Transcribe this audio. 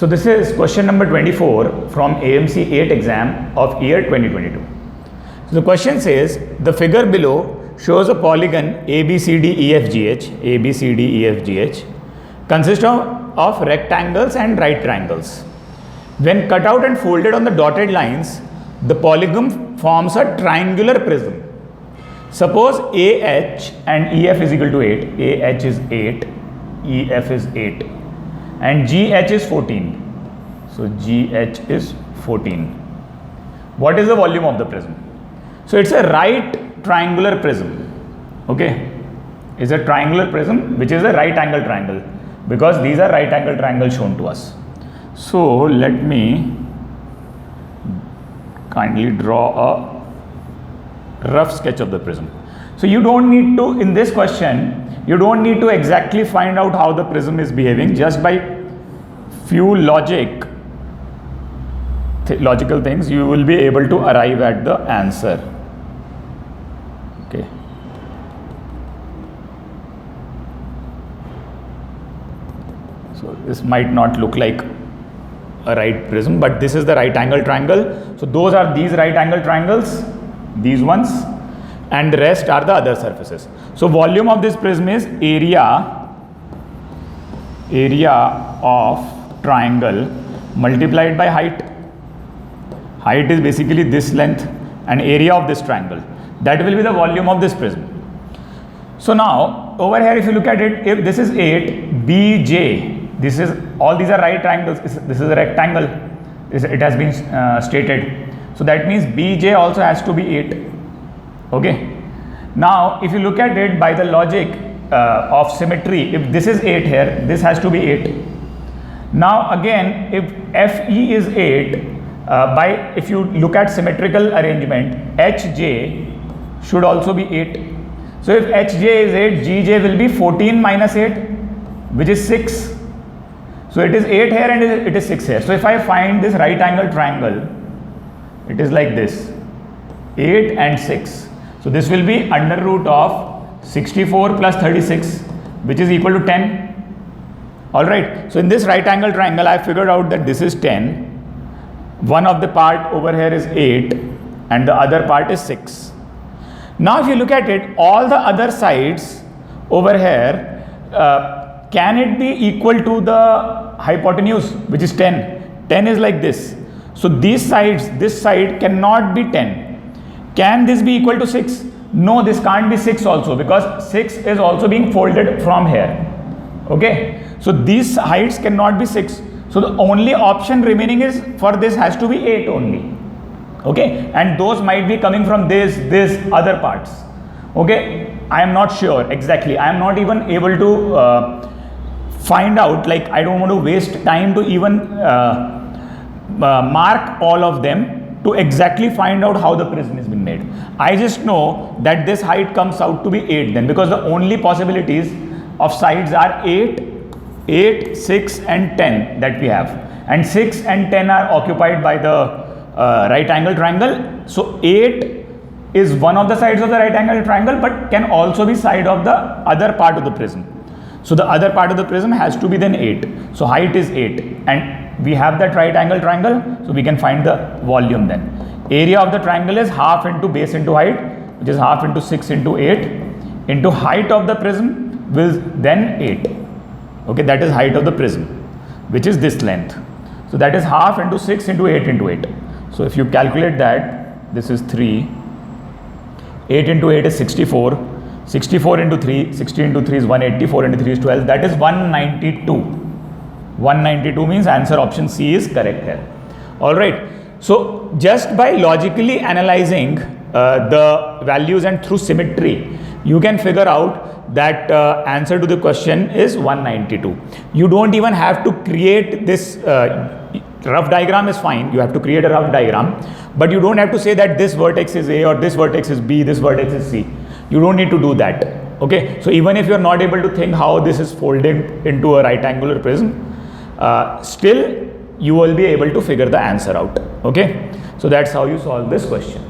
So this is question number 24 from AMC 8 exam of year 2022. So the question says, the figure below shows a polygon ABCDEFGH consists of rectangles and right triangles. When cut out and folded on the dotted lines, the polygon forms a triangular prism. Suppose AH and EF is equal to 8. AH is 8, EF is 8 and GH is 14. So GH is 14. What is the volume of the prism? So it's a right triangular prism. Okay, it's a triangular prism which is a right angle triangle, because these are right angle triangles shown to us. So let me kindly draw a rough sketch of the prism. So you don't need to, in this question, you don't need to exactly find out how the prism is behaving. Just by few logical things you will be able to arrive at the answer. Okay. So this might not look like a right prism, but this is the right angle triangle. So those are these right angle triangles, these ones, and the rest are the other surfaces. So volume of this prism is area of triangle multiplied by height. Height is basically this length, and area of this triangle. That will be the volume of this prism. So now over here, if you look at it, if this is 8, BJ, this is, all these are right triangles, this is a rectangle, it has been stated. So that means BJ also has to be 8. Okay. Now if you look at it by the logic of symmetry, if this is 8 here, this has to be 8. Now again, if FE is 8, if you look at symmetrical arrangement, HJ should also be 8. So if HJ is 8, GJ will be 14 minus 8, which is 6. So it is 8 here and it is 6 here. So if I find this right angle triangle, it is like this, 8 and 6. So this will be under root of 64 plus 36, which is equal to 10. Alright, so in this right angle triangle, I figured out that this is 10. One of the part over here is 8 and the other part is 6. Now if you look at it, all the other sides over here, can it be equal to the hypotenuse, which is 10? 10 is like this. So these sides, this side cannot be 10. Can this be equal to 6? No, this can't be 6 also, because 6 is also being folded from here. Okay, so these heights cannot be 6. So the only option remaining is for this has to be 8 only. Okay, and those might be coming from this other parts. Okay, I am not sure exactly. I am not even able to find out, like I don't want to waste time to even mark all of them to exactly find out how the prism is being made. I just know that this height comes out to be 8 then, because the only possibilities of sides are 8, 6 and 10 that we have, and 6 and 10 are occupied by the right angle triangle. So 8 is one of the sides of the right angle triangle, but can also be side of the other part of the prism. So the other part of the prism has to be then 8. So height is 8 and we have that right angle triangle, so we can find the volume then. Area of the triangle is half into base into height, which is half into 6 into 8 into height of the prism will then 8. Okay, that is height of the prism, which is this length. So that is half into 6 into 8 into 8. So if you calculate that, this is 3. 8 into 8 is 64. 64 into 3, 60 into 3 is 180, 4 into 3 is 12. That is 192. 192 means answer option C is correct here. Alright. So just by logically analyzing the values and through symmetry, you can figure out that answer to the question is 192. You don't even have to create this rough diagram is fine. You have to create a rough diagram, but you don't have to say that this vertex is A or this vertex is B, this vertex is C. You don't need to do that. Okay. So even if you are not able to think how this is folded into a right angular prism, still you will be able to figure the answer out. Okay. So that's how you solve this question.